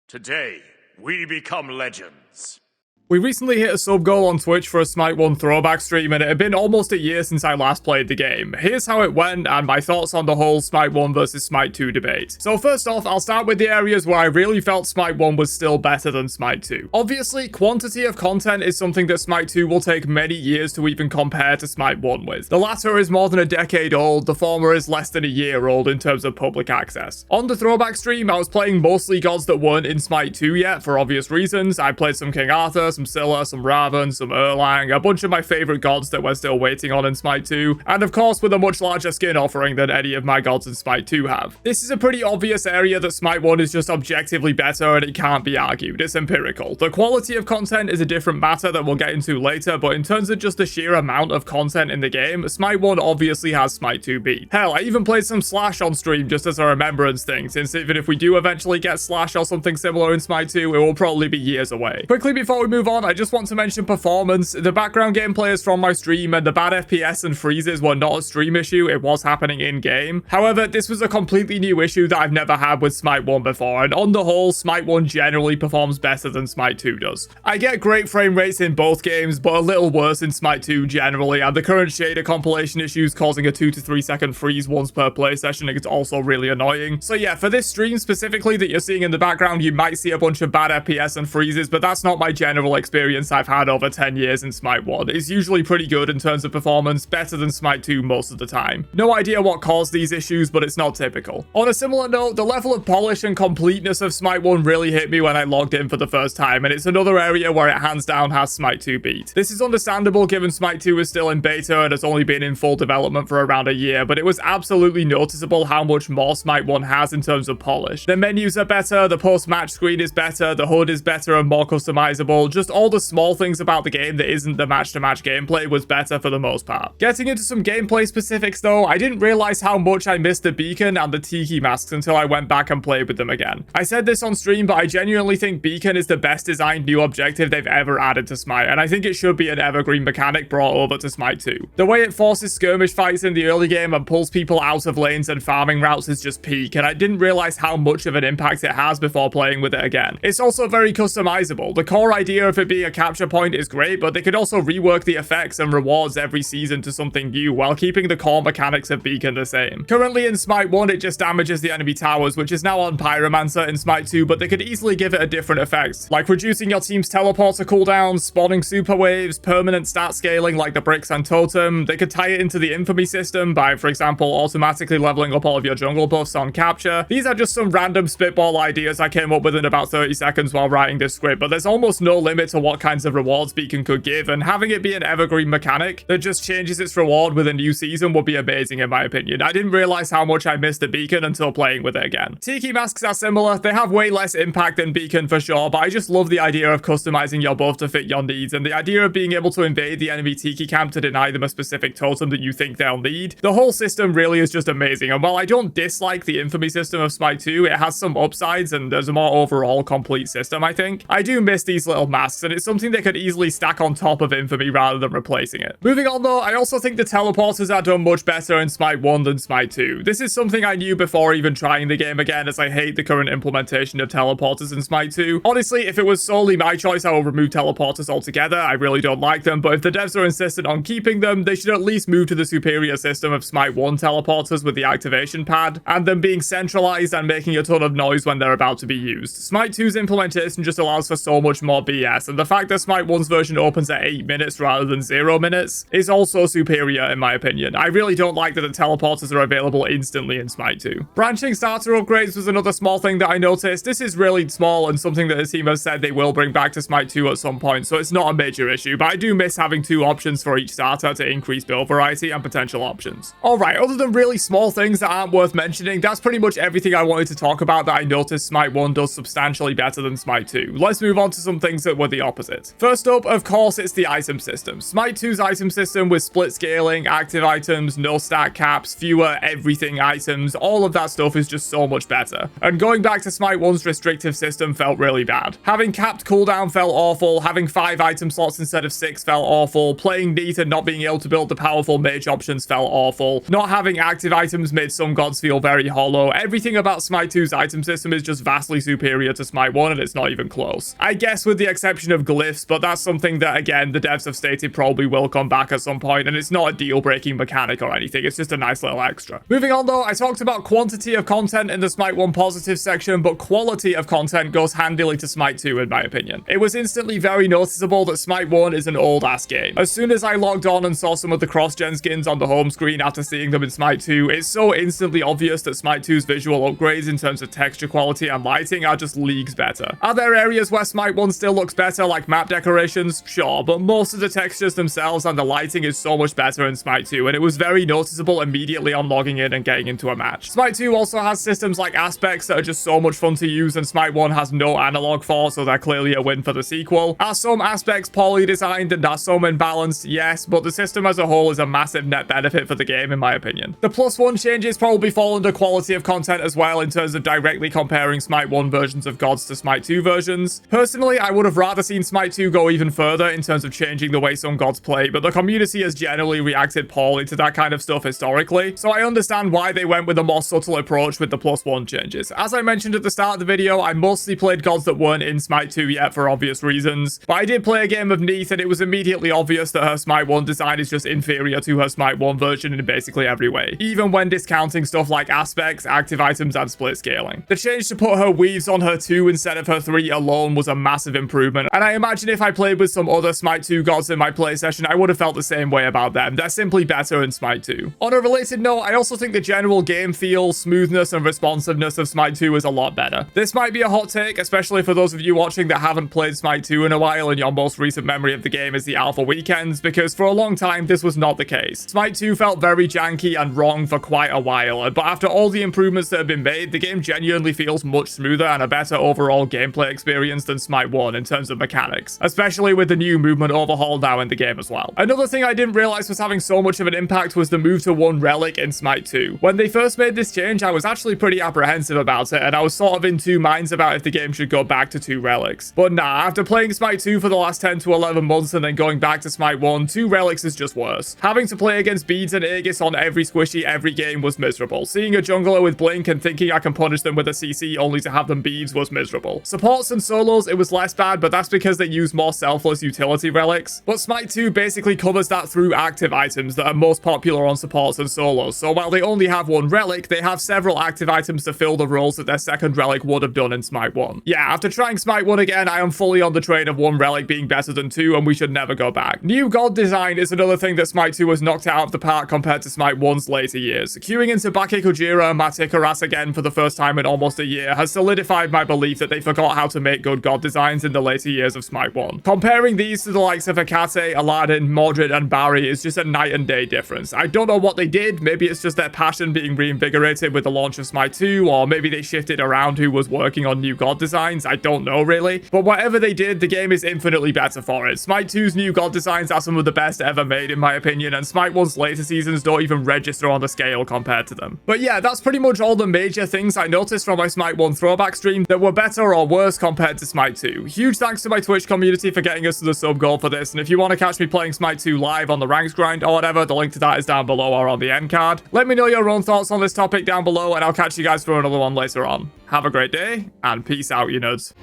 Today, we become legends. We recently hit a sub goal on Twitch for a Smite 1 throwback stream, and it had been almost a year since I last played the game. Here's how it went and my thoughts on the whole Smite 1 versus Smite 2 debate. So first off, I'll start with the areas where I really felt Smite 1 was still better than Smite 2. Obviously, quantity of content is something that Smite 2 will take many years to even compare to Smite 1 with. The latter is more than a decade old, the former is less than a year old in terms of public access. On the throwback stream, I was playing mostly gods that weren't in Smite 2 yet, for obvious reasons. I played some King Arthur, some Scylla, some Raven, some Erlang, a bunch of my favorite gods that we're still waiting on in Smite 2, and of course with a much larger skin offering than any of my gods in Smite 2 have. This is a pretty obvious area that Smite 1 is just objectively better and it can't be argued, it's empirical. The quality of content is a different matter that we'll get into later, but in terms of just the sheer amount of content in the game, Smite 1 obviously has Smite 2 beat. Hell, I even played some Slash on stream just as a remembrance thing, since even if we do eventually get Slash or something similar in Smite 2, it will probably be years away. Quickly before we move on, I just want to mention performance. The background gameplay is from my stream, and the bad FPS and freezes were not a stream issue, it was happening in-game. However, this was a completely new issue that I've never had with Smite 1 before, and on the whole, Smite 1 generally performs better than Smite 2 does. I get great frame rates in both games, but a little worse in Smite 2 generally, and the current shader compilation issues causing a 2 to 3 second freeze once per play session is also really annoying. So yeah, for this stream specifically that you're seeing in the background, you might see a bunch of bad FPS and freezes, but that's not my general experience I've had over 10 years in Smite 1. It's usually pretty good in terms of performance, better than Smite 2 most of the time. No idea what caused these issues, but it's not typical. On a similar note, the level of polish and completeness of Smite 1 really hit me when I logged in for the first time, and it's another area where it hands down has Smite 2 beat. This is understandable given Smite 2 is still in beta and has only been in full development for around a year, but it was absolutely noticeable how much more Smite 1 has in terms of polish. The menus are better, the post-match screen is better, the HUD is better and more customizable, just all the small things about the game that isn't the match-to-match gameplay was better for the most part. Getting into some gameplay specifics though, I didn't realize how much I missed the beacon and the tiki masks until I went back and played with them again. I said this on stream, but I genuinely think beacon is the best designed new objective they've ever added to Smite, and I think it should be an evergreen mechanic brought over to Smite 2. The way it forces skirmish fights in the early game and pulls people out of lanes and farming routes is just peak, and I didn't realize how much of an impact it has before playing with it again. It's also very customizable. The core idea of it being a capture point is great, but they could also rework the effects and rewards every season to something new while keeping the core mechanics of beacon the same. Currently in Smite 1 it just damages the enemy towers, which is now on Pyromancer in Smite 2, but they could easily give it a different effect, like reducing your team's teleporter cooldowns, spawning super waves, permanent stat scaling like the bricks and totem. They could tie it into the infamy system by, for example, automatically leveling up all of your jungle buffs on capture. These are just some random spitball ideas I came up with in about 30 seconds while writing this script, but there's almost no limit to what kinds of rewards beacon could give, and having it be an evergreen mechanic that just changes its reward with a new season would be amazing in my opinion. I didn't realize how much I missed the beacon until playing with it again. Tiki masks are similar, they have way less impact than beacon for sure, but I just love the idea of customizing your buff to fit your needs, and the idea of being able to invade the enemy tiki camp to deny them a specific totem that you think they'll need. The whole system really is just amazing, and while I don't dislike the infamy system of Smite 2, it has some upsides and there's a more overall complete system I think. I do miss these little masks, and it's something they could easily stack on top of infamy rather than replacing it. Moving on though, I also think the teleporters are done much better in Smite 1 than Smite 2. This is something I knew before even trying the game again, as I hate the current implementation of teleporters in Smite 2. Honestly, if it was solely my choice, I will remove teleporters altogether. I really don't like them, but if the devs are insistent on keeping them, they should at least move to the superior system of Smite 1 teleporters with the activation pad, and them being centralized and making a ton of noise when they're about to be used. Smite 2's implementation just allows for so much more BS, and the fact that Smite 1's version opens at 8 minutes rather than 0 minutes is also superior in my opinion. I really don't like that the teleporters are available instantly in Smite 2. Branching starter upgrades was another small thing that I noticed. This is really small and something that the team has said they will bring back to Smite 2 at some point, so it's not a major issue, but I do miss having 2 options for each starter to increase build variety and potential options. Alright, other than really small things that aren't worth mentioning, that's pretty much everything I wanted to talk about that I noticed Smite 1 does substantially better than Smite 2. Let's move on to some things that were the opposite. First up, of course, it's the item system. Smite 2's item system with split scaling, active items, no stat caps, fewer everything items, all of that stuff is just so much better. And going back to Smite 1's restrictive system felt really bad. Having capped cooldown felt awful, having 5 item slots instead of 6 felt awful, playing neat and not being able to build the powerful mage options felt awful, not having active items made some gods feel very hollow. Everything about Smite 2's item system is just vastly superior to Smite 1 and it's not even close. I guess with the exception of glyphs, but that's something that, again, the devs have stated probably will come back at some point, and it's not a deal-breaking mechanic or anything, it's just a nice little extra. Moving on though, I talked about quantity of content in the Smite 1 positive section, but quality of content goes handily to Smite 2 in my opinion. It was instantly very noticeable that Smite 1 is an old-ass game. As soon as I logged on and saw some of the cross-gen skins on the home screen after seeing them in Smite 2, it's so instantly obvious that Smite 2's visual upgrades in terms of texture quality and lighting are just leagues better. Are there areas where Smite 1 still looks better, like map decorations? Sure, but most of the textures themselves and the lighting is so much better in Smite 2, and it was very noticeable immediately on logging in and getting into a match. Smite 2 also has systems like aspects that are just so much fun to use, and Smite 1 has no analog for, so they're clearly a win for the sequel. Are some aspects poorly designed and are some imbalanced? Yes, but the system as a whole is a massive net benefit for the game in my opinion. The +1 changes probably fall under quality of content as well in terms of directly comparing Smite 1 versions of gods to Smite 2 versions. Personally, I would have rather seen Smite 2 go even further in terms of changing the way some gods play, but the community has generally reacted poorly to that kind of stuff historically, so I understand why they went with a more subtle approach with the +1 changes. As I mentioned at the start of the video, I mostly played gods that weren't in Smite 2 yet for obvious reasons, but I did play a game of Neith and it was immediately obvious that her Smite 1 design is just inferior to her Smite 1 version in basically every way, even when discounting stuff like aspects, active items, and split scaling. The change to put her weaves on her 2 instead of her 3 alone was a massive improvement, and I imagine if I played with some other Smite 2 gods in my play session, I would have felt the same way about them. They're simply better in Smite 2. On a related note, I also think the general game feel, smoothness, and responsiveness of Smite 2 is a lot better. This might be a hot take, especially for those of you watching that haven't played Smite 2 in a while and your most recent memory of the game is the alpha weekends, because for a long time this was not the case. Smite 2 felt very janky and wrong for quite a while, but after all the improvements that have been made, the game genuinely feels much smoother and a better overall gameplay experience than Smite 1 in terms of mechanics, especially with the new movement overhaul now in the game as well. Another thing I didn't realize was having so much of an impact was the move to 1 relic in Smite 2. When they first made this change, I was actually pretty apprehensive about it, and I was sort of in two minds about if the game should go back to 2 relics. But nah, after playing Smite 2 for the last 10 to 11 months and then going back to Smite 1, 2 relics is just worse. Having to play against beads and Aegis on every squishy every game was miserable. Seeing a jungler with blink and thinking I can punish them with a CC only to have them beads was miserable. Supports and solos, it was less bad, but that's because they use more selfless utility relics. But Smite 2 basically covers that through active items that are most popular on supports and solos, so while they only have 1 relic, they have several active items to fill the roles that their second relic would have done in Smite 1. Yeah, after trying Smite 1 again, I am fully on the train of 1 relic being better than 2, and we should never go back. New god design is another thing that Smite 2 has knocked out of the park compared to Smite 1's later years. Queuing into Bake Kujira and Matikaras again for the first time in almost a year has solidified my belief that they forgot how to make good god designs in the later years of Smite 1. Comparing these to the likes of Hecate, Aladdin, Mordred, and Barry is just a night and day difference. I don't know what they did, maybe it's just their passion being reinvigorated with the launch of Smite 2, or maybe they shifted around who was working on new god designs, I don't know really. But whatever they did, the game is infinitely better for it. Smite 2's new god designs are some of the best ever made in my opinion, and Smite 1's later seasons don't even register on the scale compared to them. But yeah, that's pretty much all the major things I noticed from my Smite 1 throwback stream that were better or worse compared to Smite 2. Huge thanks to my Twitch community for getting us to the sub goal for this, and if you want to catch me playing Smite 2 live on the ranks grind or whatever, the link to that is down below or on the end card. Let me know your own thoughts on this topic down below, and I'll catch you guys for another one later on. Have a great day, and peace out, you nerds.